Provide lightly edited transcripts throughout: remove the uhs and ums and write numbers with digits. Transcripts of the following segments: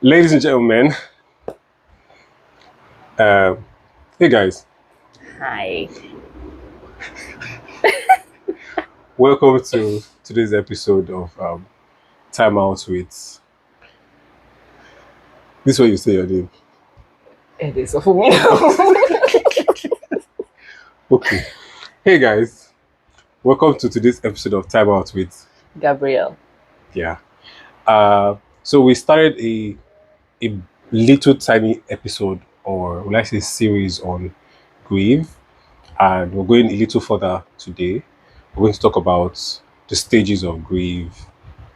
Ladies and gentlemen, uh, hey guys, Hi. welcome to today's episode of Time Out with. This way you say your name. It is for me. Okay. Hey guys, welcome to today's episode of Time Out with. Gabrielle. Yeah. So we started a little tiny episode, or will I say series on grief, and we're going a little further today. We're going to talk about the stages of grief,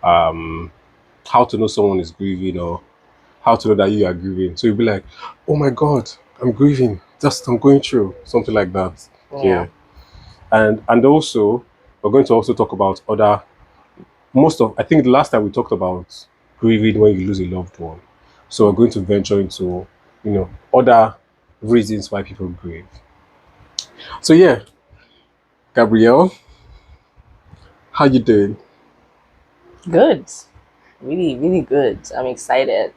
um, how to know someone is grieving, or how to know that you are grieving. So you'll be like, oh my God, I'm grieving. Just I'm going through something like that. Yeah. Yeah. And also we're going to also talk about other most of I think the last time we talked about grieving when you lose a loved one. So we're going to venture into, other reasons why people grieve. So yeah, Gabrielle, how you doing? Good. Really, really good. I'm excited.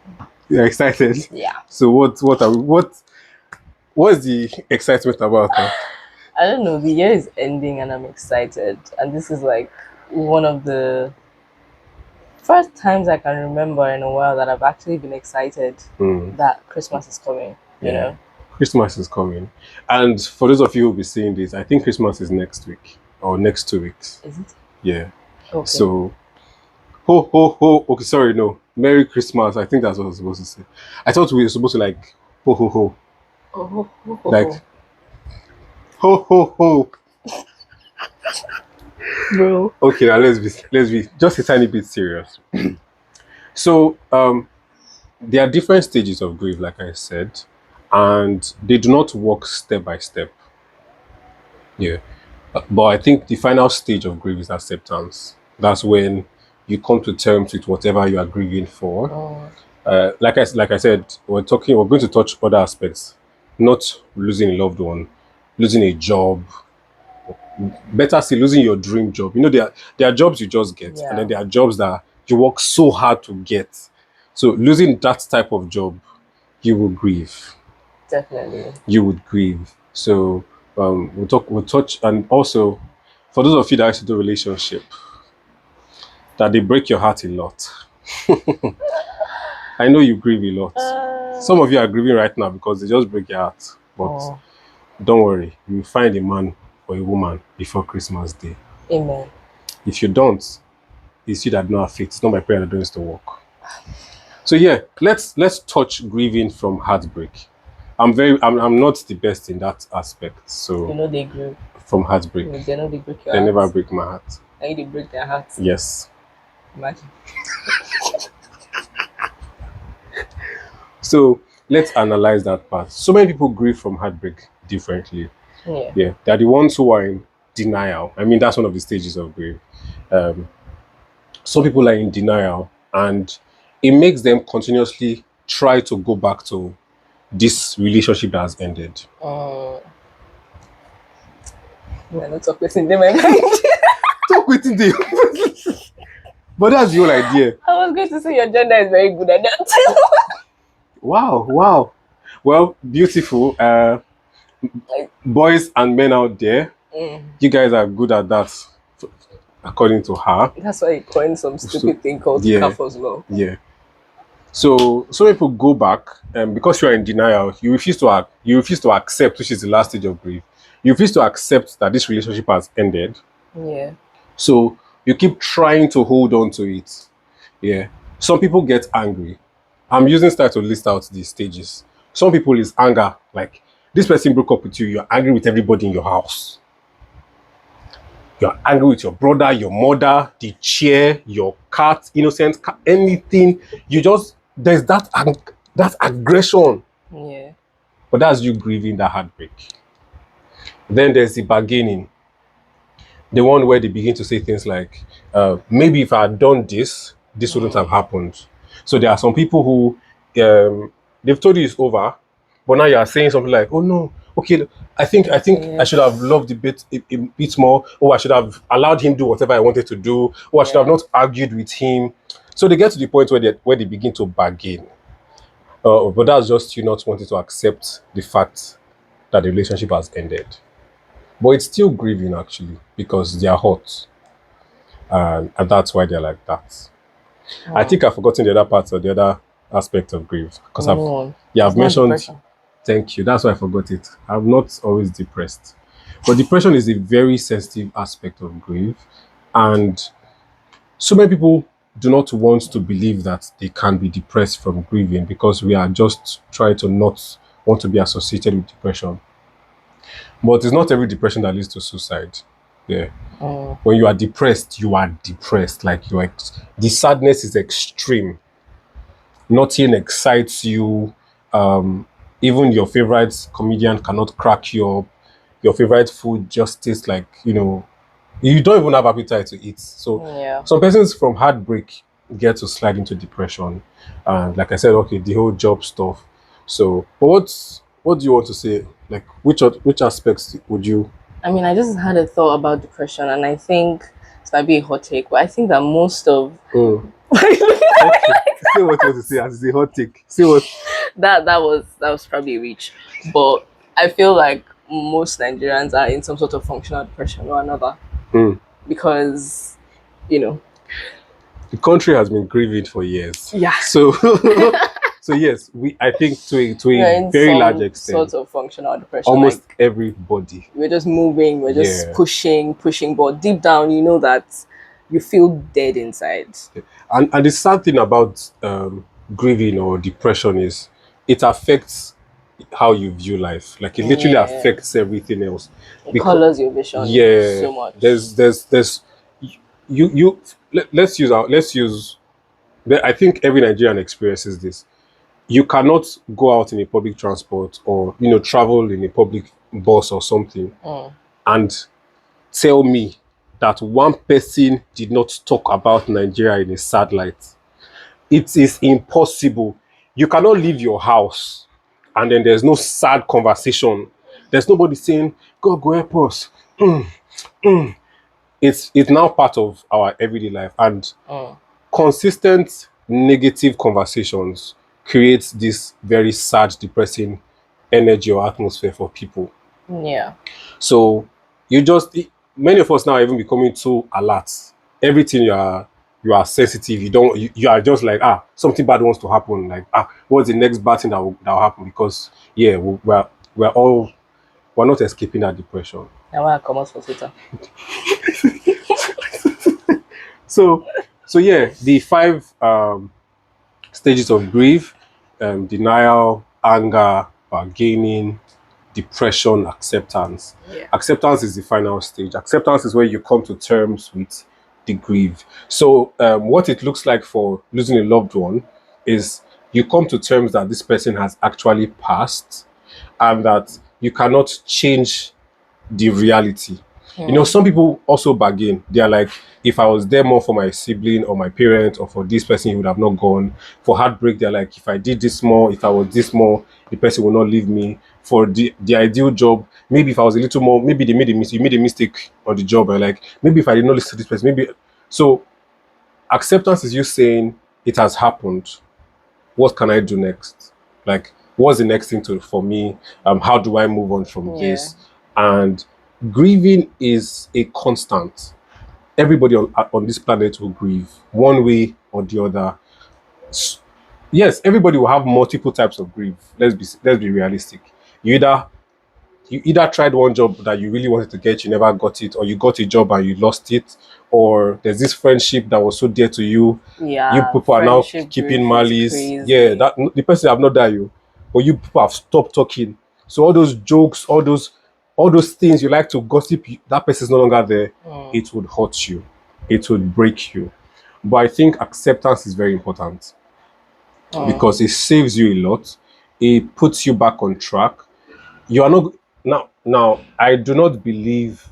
You're excited? Yeah. So what's the excitement about? Huh? I don't know. The year is ending and I'm excited. And this is like one of the first times I can remember in a while that I've actually been excited Mm, that Christmas is coming, you yeah. know? Christmas is coming. And for those of you who will be seeing this, I think Christmas is next week or next 2 weeks. Is it? Yeah. Okay. So, ho, ho, ho. Okay, sorry, no. Merry Christmas. I think that's what I was supposed to say. I thought we were supposed to like, ho, ho, ho. Oh, ho, ho, ho, Like, ho. ho, ho, ho. Bro. Okay, now let's be just a tiny bit serious. So, there are different stages of grief, like I said, and they do not work step by step. Yeah. But I think the final stage of grief is acceptance. That's when you come to terms with whatever you are grieving for. Oh, Like I said, we're going to touch other aspects, not losing a loved one, losing a job, better still losing your dream job. There are jobs you just get, and then yeah. there are jobs that you work so hard to get. So losing that type of job, you will grieve. Definitely. You would grieve. So we'll touch, and also for those of you that actually do relationship, that they break your heart a lot. I know you grieve a lot. Uh, Some of you are grieving right now because they just break your heart. But oh, don't worry, you will find a man or a woman before Christmas Day. amen. If you don't, it's you that don't have faith. It's not my prayer that doing to work. So yeah, let's touch grieving from heartbreak. I'm not the best in that aspect. You So know they grew. from heartbreak, They know they break your they never heart. break my heart. And they break their hearts. Yes. Imagine. So let's analyze that part. So many people grieve from heartbreak differently. Yeah. Yeah, they're the ones who are in denial. I mean, that's one of the stages of grief. Um, some people are in denial, and it makes them continuously try to go back to this relationship that has ended. We're not talking in my mind. Talk with them. But that's the whole idea. I was going to say your gender is very good at that. Wow, wow. Well, beautiful. Like, Boys and men out there, you guys are good at that, according to her. that's why he coined some stupid thing called Yeah. Kafo's law. Yeah. So some people go back, and because you are in denial, you refuse to accept, which is the last stage of grief. You refuse to accept that this relationship has ended. Yeah. So you keep trying to hold on to it. Yeah. Some people get angry. I'm using style to list out these stages. Some people is anger, like this person broke up with you, you're angry with everybody in your house. You're angry with your brother, your mother, the chair, your cat, innocent cat, anything. You just there's that aggression, Yeah. but that's you grieving that heartbreak. Then there's the bargaining, the one where they begin to say things like, maybe if I had done this, this wouldn't have happened. So there are some people who they've told you it's over, but now you are saying something like, "Oh no, okay, I think I should have Yes. loved a bit more, or I should have allowed him do whatever I wanted to do, or I should have Yeah. not argued with him." So they get to the point where they begin to bargain. But that's just you not wanting to accept the fact that the relationship has ended. But it's still grieving actually because they are hot, and that's why they're like that. I Hmm. think I've forgotten the other parts or the other aspect of grief because I've No, yeah it's I've not mentioned. depression. Thank you. That's why I forgot it. I'm not always depressed, but depression is a very sensitive aspect of grief, and so many people do not want to believe that they can be depressed from grieving because we are just trying to not want to be associated with depression. But it's not every depression that leads to suicide. Yeah. Mm, When you are depressed, you are depressed. Like the sadness is extreme. Nothing excites you. Um, Even your favorite comedian cannot crack you up. Your favorite food just tastes like, you don't even have appetite to eat. So yeah. some persons from heartbreak get to slide into depression. And like I said, okay, the whole job stuff. So, but what do you want to say? Like which aspects would you? I mean, I just had a thought about depression, and I think this might be a hot take, but I think that most of Mm, okay, say what you want to say. As a hot take, say what. that was probably a reach, but I feel like most Nigerians are in some sort of functional depression or another Mm. because you know, The country has been grieving for years. yeah, So, so yes, I think to a we're in very large some extent, sort of functional depression. almost Like everybody. we're just moving, we're just Yeah. pushing, but deep down, you know that you feel dead inside. And the sad thing about grieving or depression is it affects how you view life. Like it literally Yeah, affects everything else. it Because colors your vision yeah, so much. there's let's use. I think every Nigerian experiences this. You cannot go out in a public transport or travel in a public bus or something Mm. and tell me that one person did not talk about Nigeria in a sad light. It is impossible. You cannot leave your house and then there's no sad conversation. There's nobody saying, God go help us. It's now part of our everyday life. And Mm. consistent negative conversations creates this very sad, depressing energy or atmosphere for people. Yeah. So you just many of us now are even becoming too alert. Everything you are sensitive. You are just like something bad wants to happen. Like what's the next bad thing that will happen? Because yeah, we're not escaping that depression. Now I come out for Twitter. So yeah, the five stages of grief: denial, anger, bargaining, depression, acceptance. Yeah. Acceptance is the final stage. Acceptance is where you come to terms with the grief. So, what it looks like for losing a loved one is you come to terms that this person has actually passed and that you cannot change the reality. Mm. Some people also bargain. They are like, if I was there more for my sibling or my parent or for this person, he would have not gone. For heartbreak, they're like, if I did this more, if I was this more, the person will not leave me. For the ideal job, maybe if I was a little more, maybe they made a mistake, you made a mistake on the job, and like, maybe if I did not listen to this person, maybe. So, acceptance is you saying, it has happened. What can I do next? Like, what's the next thing for me? How do I move on from Yeah. this? And grieving is a constant. Everybody on this planet will grieve one way or the other. S- Yes, everybody will have multiple types of grief. Let's be realistic. You either you either tried one job that you really wanted to get, you never got it, or you got a job and you lost it, or there's this friendship that was so dear to you. You Yeah. people are now Friendship keeping grief is malice. Yeah, crazy. that the person have not died you, but you people have stopped talking. So all those jokes, all those things you like to gossip, that person is no longer there. Mm. It would hurt you. It would break you. But I think acceptance is very important Mm. because it saves you a lot. It puts you back on track. You are not now I do not believe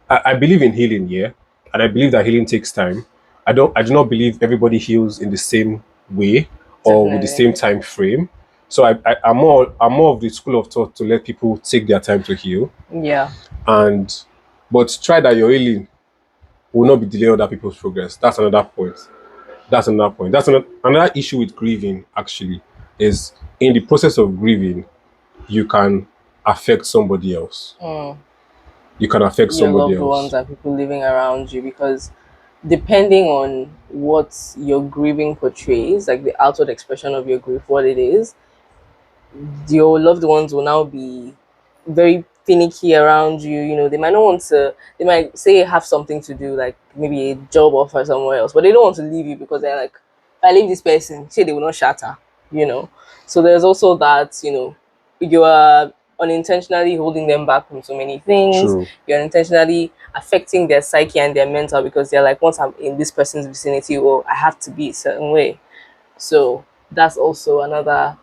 I believe in healing, yeah, and I believe that healing takes time. I do not believe everybody heals in the same way or with the Definitely. same time frame. So I'm more of the school of thought to let people take their time to heal. Yeah. And but try that your healing will not be delaying other people's progress. That's another point. That's another point. That's another issue with grieving actually is in the process of grieving, you can affect somebody else. You can affect Your somebody loved ones else. and people living around you, because depending on what your grieving portrays, like the outward expression of your grief, what it is, your loved ones will now be very finicky around you. You know, they might not want to, they might say have something to do, like maybe a job offer somewhere else, but they don't want to leave you because they're like, if I leave this person, say they will not shatter, you know. So there's also that, you know, you are unintentionally holding them back from so many things. True. You're unintentionally affecting their psyche and their mental because they're like, once I'm in this person's vicinity, well, I have to be a certain way. So that's also another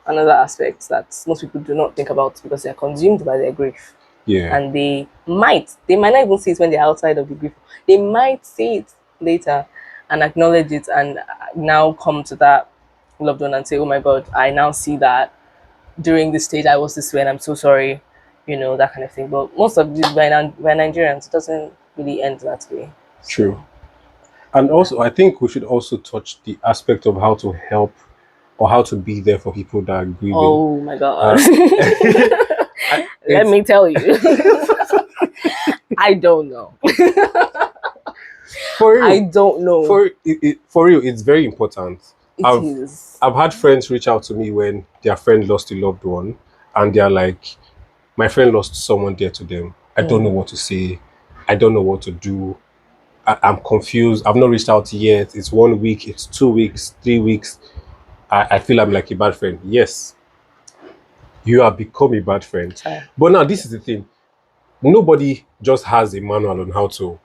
aspect that most people do not think about because they're consumed by their grief. Yeah. And they might not even see it when they're outside of the grief. They might see it later and acknowledge it and now come to that loved one and say, oh my God, I now see that during this stage I was this way and I'm so sorry, you know, that kind of thing. But most of these by Nigerians, it doesn't really end that way. True. So, And yeah. also, I think we should also touch the aspect of how to help or how to be there for people that are grieving. Oh my God. Uh, I, Let it's me tell you. I don't know. for I real. don't know. For real, it's very important. It I've is. I've had friends reach out to me when their friend lost a loved one, and they're like, "My friend lost someone dear to them. I don't know what to say. I don't know what to do. I'm confused. I've not reached out yet. It's 1 week. It's 2 weeks. 3 weeks. I feel I'm like a bad friend. Yes, you have become a bad friend. Sorry. But now this is the thing. Nobody just has a manual on how to,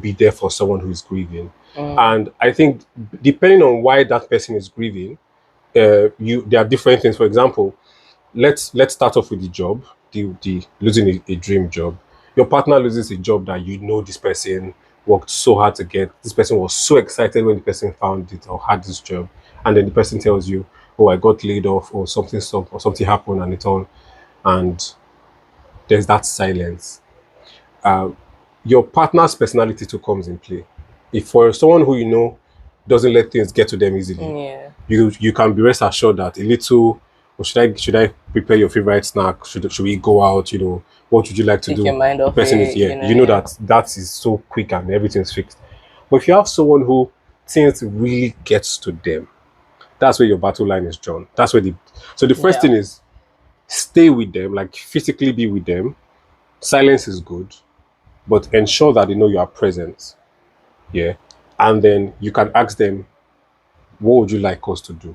be there for someone who is grieving. And I think depending on why that person is grieving, there are different things. For example, let's start off with the job, the losing a dream job. Your partner loses a job that this person worked so hard to get. This person was so excited when the person found it or had this job, and then the person tells you, "Oh, I got laid off," or something happened, and it all, and there's that silence. Uh, your partner's personality too comes in play. If for someone who doesn't let things get to them easily, Yeah. you can be rest assured that a little, or should I prepare your favorite snack? Should we go out? What would you like to Take your do? mind The off person is it, here. You know yeah. that is so quick and everything's fixed. But if you have someone who things really gets to them, that's where your battle line is drawn. That's where the first Yeah. thing is stay with them, like physically be with them. Silence is good, but ensure that they know you are present. Yeah. And then you can ask them, what would you like us to do?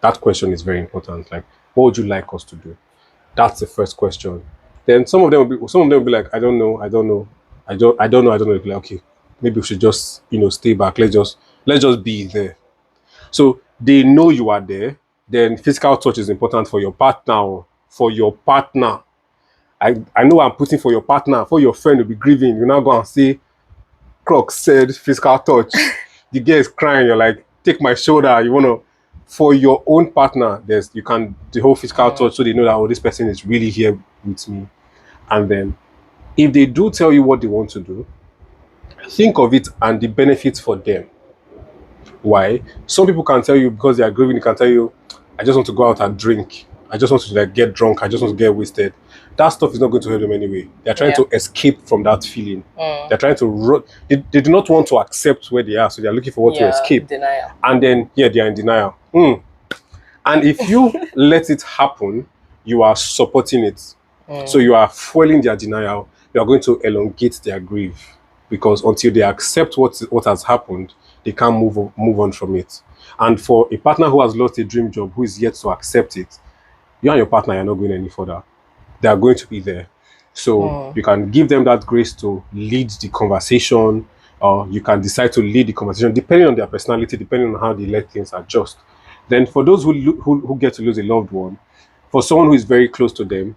That question is very important. Like, what would you like us to do? That's the first question. Then some of them will be like, I don't know, I don't know, I don't know, I don't know. You'll be like, okay, maybe we should just stay back. Let's just be there. So they know you are there. Then physical touch is important for your partner. For your partner. I know I'm putting for your partner, for your friend will be grieving. You now go and say, Croc said physical touch. The girl is crying. You're like, take my shoulder. You wanna for your own partner. There's you can the whole physical touch, so they know that this person is really here with me. And then if they do tell you what they want to do, think of it and the benefits for them. Why? Some people can tell you because they are grieving. They can tell you, I just want to go out and drink. I just want to like get drunk. I just want to get wasted. That stuff is not going to help them anyway. They're trying Yeah. to escape from that feeling. They're trying to run. They do not want to accept where they are, so they're looking for what to Yeah. escape. Denial. And then they are in denial. And if you let it happen, you are supporting it. So you are fueling their denial. You are going to elongate their grief because until they accept what has happened, they can't move on from it. And for a partner who has lost a dream job, who is yet to accept it, you and your partner are not going any further. They are going to be there. So you can give them that grace to lead the conversation, or you can decide to lead the conversation depending on their personality, depending on how they let things adjust. Then for those who get to lose a loved one, for someone who is very close to them,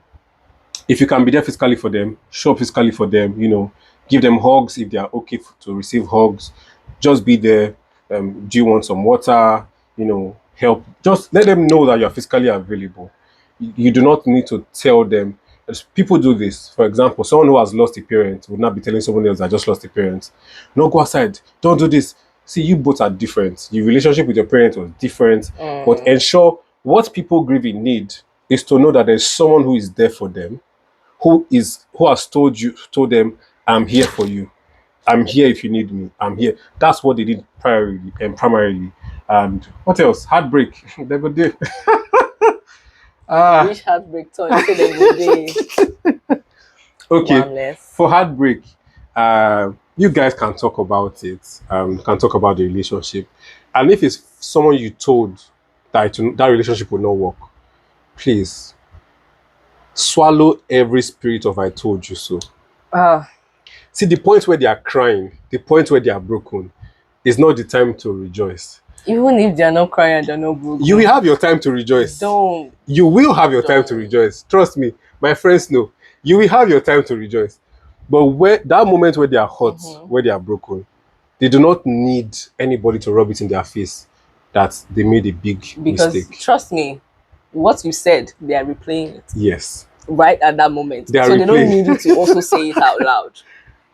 if you can be there physically for them, show up physically for them, give them hugs if they are okay to receive hugs. Just be there. Do you want some water? Help. Just let them know that you're physically available. You do not need to tell them. As people do this. For example, someone who has lost a parent would not be telling someone else that just lost a parent, no, go outside. Don't do this. See, you both are different. Your relationship with your parent was different, but ensure What people grieving need is to know that there's someone who is there for them, who has told them, I'm here for you. I'm here if you need me. I'm here. That's what they did primarily. And what else? Heartbreak. They go there. Ah, Which heartbreak turn into the good day. okay. Warmness. For heartbreak, you guys can talk about it. Can talk about the relationship, and if it's someone you told that relationship will not work, please swallow every spirit of "I told you so." Ah, See, the point where they are crying, the point where they are broken, is not the time to rejoice. even if they're not crying, they're not You will broken. have your time to rejoice. Don't, You will have your time to don't. rejoice. Trust me, my friends know. You will have your time to rejoice. But where that moment where they are hurt, where they are broken, they do not need anybody to rub it in their face that they made a big Because mistake. trust me, what you said, they are replaying it Yes. right at that moment. They are So they don't need you replaying. to also say it out loud.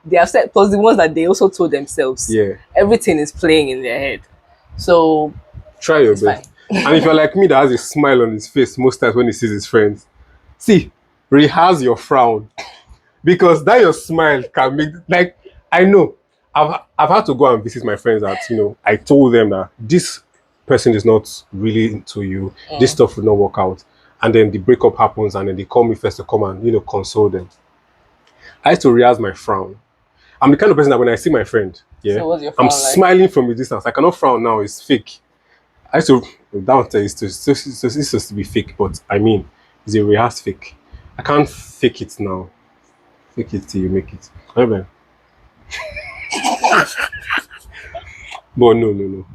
They have said, plus the ones that they also told themselves. Yeah. Everything is playing in their head. So Try your it's fine. best. And if you're like me that has a smile on his face most times when he sees his friends, see, rehearse your frown. Because that your smile can make, like, I know I've had to go and visit my friends that, I told them that this person is not really into you, this stuff will not work out, and then the breakup happens and then they call me first to come and console them. I had to rehearse my frown. I'm the kind of person that when I see my friend, yeah, So what's your I'm frown like? smiling from a distance. I cannot frown now, it's fake. I used to down there it's supposed to be fake, but I mean it's a rehearsed fake. I can't fake it now. Fake it till you make it. Amen. But no, no, no.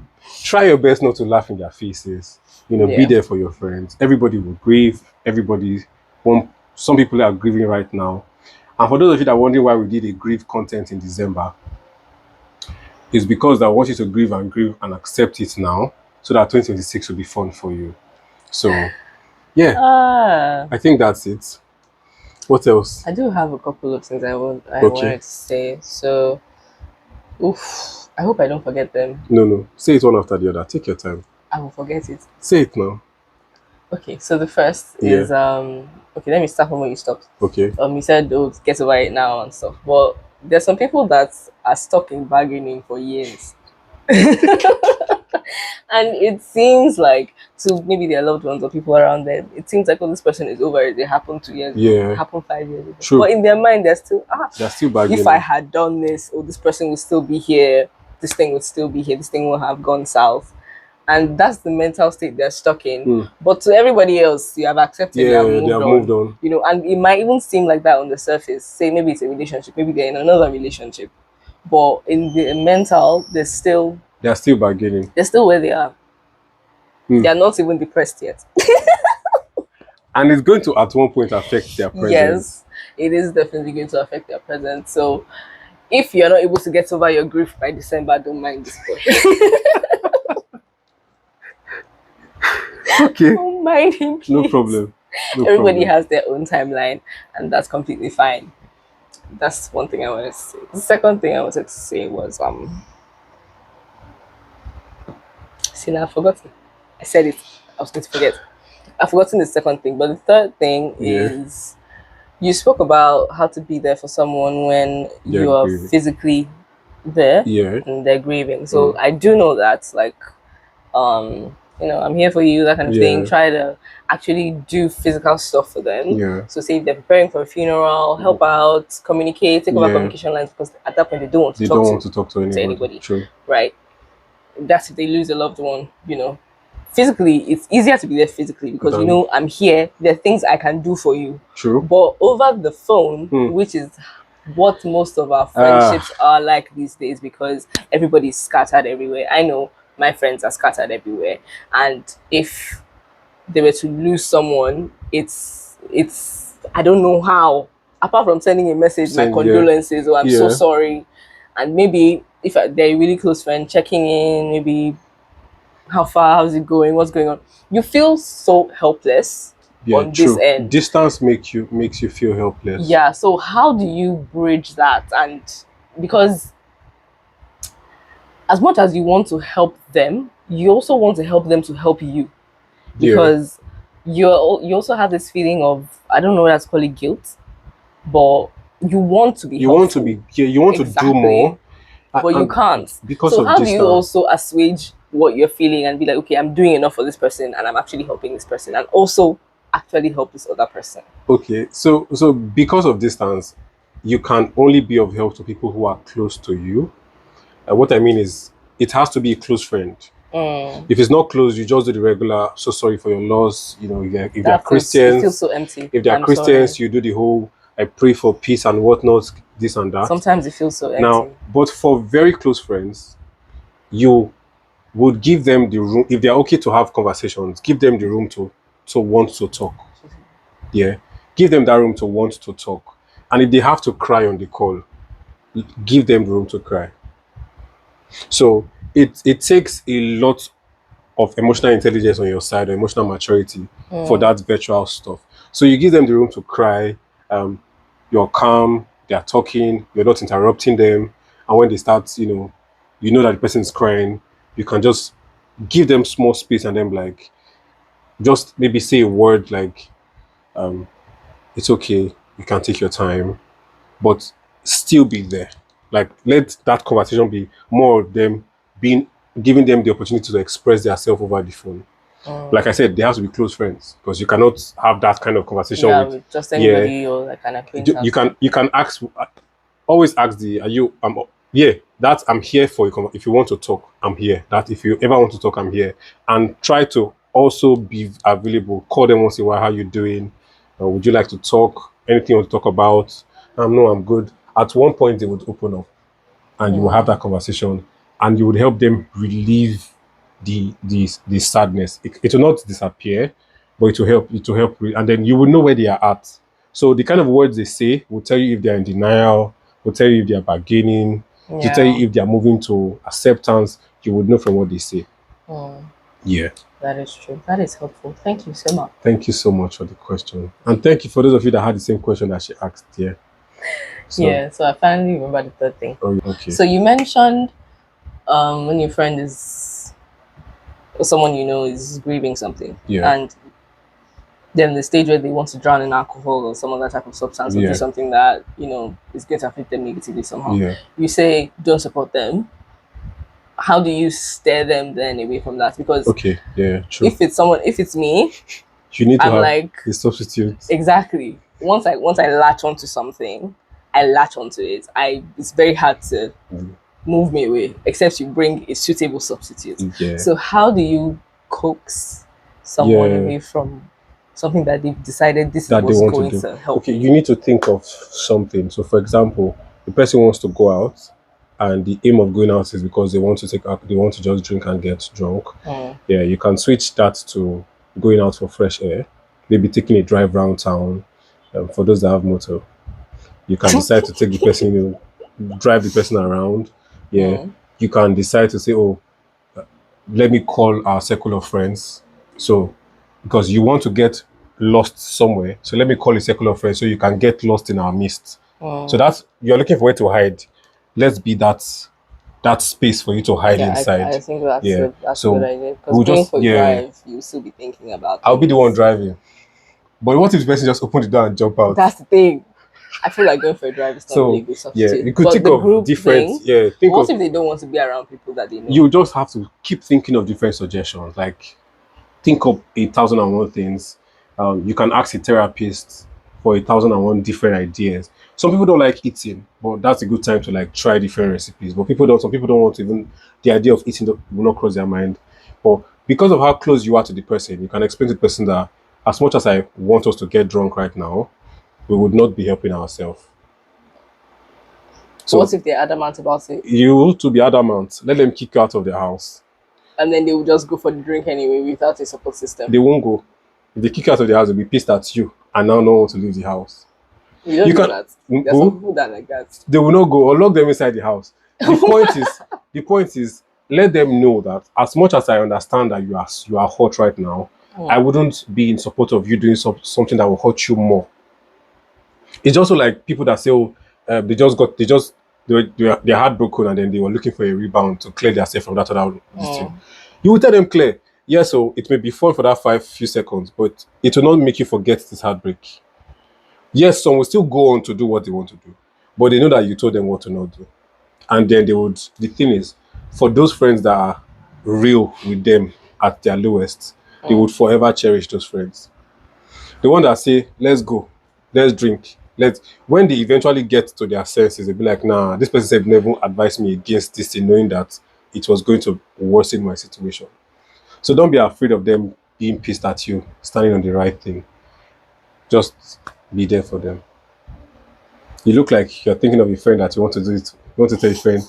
Try your best not to laugh in their faces. Be Yeah. there for your friends. Everybody will grieve. Some people are grieving right now. And for those of you that are wondering why we did a grief content in December, it's because I want you to grieve and accept it now, so that 2026 will be fun for you. So, yeah, I think that's it. What else? I do have a couple of things I Okay. wanted to say. So, oof, I hope I don't forget them. No, no. Say it one after the other. Take your time. I will forget it. Say it now. Okay, so the first Yeah. is okay, let me start from where you stopped. Okay. You said oh get over it now and stuff. But there's some people that are stuck in bargaining for years. And it seems like to maybe their loved ones or people around them, it seems like, oh, this person is over it. They happened 2 years ago. Yeah. It happened 5 years ago. True. But in their mind, they're still, They're still bargaining. if I had done this, oh, this person would still be here. This thing would still be here. This thing will have gone south. And that's the mental state they're stuck in. But to everybody else, you have accepted, you have moved they have on. moved on. And it might even seem like that on the surface. Say maybe it's a relationship, maybe they're in another relationship. But in the mental, They're still bargaining. they're still where they are. They're not even depressed yet. And it's going to at one point affect their presence. Yes, it is definitely going to affect their presence. So if you're not able to get over your grief by December, don't mind this boy. Okay. Don't mind him, please. No problem. No Everybody problem. has their own timeline, and that's completely fine. That's one thing I wanted to say. The second thing I wanted to say was see now I've forgotten. I said it. I was going to forget. I've forgotten the second thing, but the third thing is you spoke about how to be there for someone when They're you are grieving. physically there Yeah. and they're grieving. So I do know that, like, I'm here for you, that kind of thing. Try to actually do physical stuff for them. Yeah. So say if they're preparing for a funeral, help out, communicate, take over communication lines, because at that point they don't want to talk to anybody. True. Right? That's if they lose a loved one, physically it's easier to be there physically because I'm here, there are things I can do for you. True. But over the phone, which is what most of our friendships are like these days, because everybody's scattered everywhere. I know my friends are scattered everywhere, and if they were to lose someone, it's I don't know how, apart from sending a message, my condolences, or I'm so sorry, and maybe if they're a really close friend, checking in, maybe how far, how's it going, what's going on. You feel so helpless on this end. Distance makes you feel helpless. Yeah, so how do you bridge that? And because as much as you want to help them, you also want to help them to help you. because you also have this feeling of, I don't know what to call it, guilt, but you want to be You want to helpful. be, yeah, you want to do Exactly. more, But you and can't. because So of how do you distance. also assuage what you're feeling and be like, okay, I'm doing enough for this person and I'm actually helping this person and also actually help this other person? Okay, so because of distance, you can only be of help to people who are close to you. What I mean is, it has to be a close friend. If it's not close, you just do the regular. So sorry for your loss. You know, if they are That's it. It feels Christians, so empty. if they are I'm sorry. Christians, you do the whole I pray for peace and whatnot, this and that. Sometimes it feels so Now, empty. but for very close friends, you would give them the room if they are okay to have conversations. Give them the room to want to talk. Yeah, give them that room to want to talk. And if they have to cry on the call, give them the room to cry. So it takes a lot of emotional intelligence on your side or emotional maturity for that virtual stuff. So you give them the room to cry. You're calm. They are talking. You're not interrupting them. And when they start, you know that the person is crying. You can just give them small space and then like just maybe say a word like it's okay. You can take your time, but still be there. Like let that conversation be more of them being giving them the opportunity to express themselves over the phone. Like I said, they have to be close friends because you cannot have that kind of conversation Yeah, with, with just yeah. anybody or like an You acquaintance. can ask, always ask the, are you, yeah, that I'm here for you. If you want to talk, I'm here. That if you ever want to talk, I'm here. And try to also be available. Call them once in a while. How you doing? Would you like to talk? Anything you want to talk about? No, I'm good. At one point, they would open up and you will have that conversation and you would help them relieve the sadness. It will not disappear, but it will help and then you will know where they are at. So the kind of words they say will tell you if they're in denial, will tell you if they're bargaining, to tell Yeah, you if they're moving to acceptance. You would know from what they say. Yeah. that is true. That is helpful. Thank you so much. Thank you so much for the question. And thank you for those of you that had the same question that she asked. Yeah. So, Yeah, so I finally remember the third thing. oh, okay. So you mentioned when your friend is, or someone you know is grieving something, Yeah. and then the stage where they want to drown in alcohol or some other type of substance or do Yeah. something that is going to affect them negatively somehow. Yeah. You say don't support them. How do you steer them then away from that? Because Okay. Yeah. True. if it's me, You need to I'm have like, a substitute. exactly. Once I latch onto something, I latch onto it. It's very hard to move me away, except you bring a suitable substitute. Yeah. So how do you coax someone Yeah. away from something that they've decided this is That they what's want to going do. to help Okay, me? you need to think of something. So, for example, the person wants to go out, and the aim of going out is because they want to they want to just drink and get drunk. Yeah, you can switch that to going out for fresh air, maybe taking a drive around town. For those that have motor, you can decide to take the person, drive the person around. Yeah, you can decide to say, oh, let me call our circle of friends. So, because you want to get lost somewhere, so let me call a circle of friends so you can get lost in our midst. So that's you're looking for where to hide. Let's be that space for you to hide Yeah, inside. I think that's Yeah. that's a good So idea because we'll going just for a yeah. drive, you'll still be thinking about I'll be the one things. driving. But what if the person just open the door and jump out? That's the thing. I feel like going for a drive is not really a So good yeah, substitute. you could But think the of group different thing, think what of if they don't want to be around people that they know? you just have to keep thinking of different suggestions. Like think up 1,001 things. You can ask a therapist for 1,001 different ideas. Some people don't like eating, but that's a good time to like try different recipes. But people don't. Some people don't want to even the idea of eating will not cross their mind. But because of how close you are to the person, you can explain to the person that as much as I want us to get drunk right now, we would not be helping ourselves. But what So if they're adamant about it? you to be adamant, let them kick you out of the house. And then they will just go for the drink anyway without a support system. They won't go. If they kick you out of the house, they'll be pissed at you and now no one to leave the house. You don't You know can that. There are some who? people that are like that. They will not go or lock them inside the house. The point is let them know that as much as I understand that you are hot right now, I wouldn't be in support of you doing something that will hurt you more. It's also like people that say, oh, they're heartbroken and then they were looking for a rebound to clear themselves from that other this thing. You will tell them clear, Yeah, so it may be fun for that five few seconds, but it will not make you forget this heartbreak. Yes, some will still go on to do what they want to do, but they know that you told them what to not do. And then they would, the thing is, for those friends that are real with them at their lowest, they would forever cherish those friends. The one that say, let's go, let's drink, let's, when they eventually get to their senses, they'll be like, nah, this person said never advised me against this thing, knowing that it was going to worsen my situation. So don't be afraid of them being pissed at you, standing on the right thing. Just be there for them. You look like you're thinking of a friend that you want to do it. You want to tell a friend,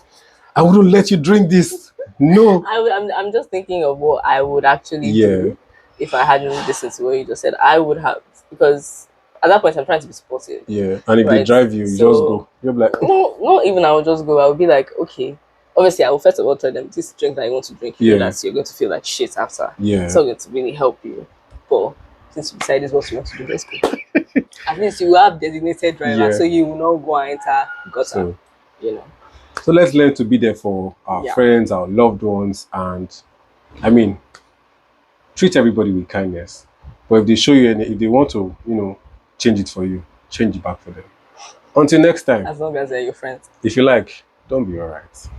I wouldn't let you drink this. No. I'm just thinking of what I would actually Yeah, do if I hadn't listened to what you just said. I would have, because at that point I'm trying to be supportive, yeah. And if they right? drive you, you just So go. You're like, no, not even I would just go. I would be like, okay. Obviously, I will first of all tell them this drink that you want to drink. You know yeah, that you're going to feel like shit after. It's yeah. not going to really help you. But since you decided what you want to do, let's go. At least you have designated driver, Yeah. so you will not go and enter gutter. So, You know. so let's learn to be there for our Yeah. friends, our loved ones, and I mean, treat everybody with kindness. But if they show you any, if they want to, change it for you, change it back for them. Until next time, As long as they're your friends. if you like, don't be alright.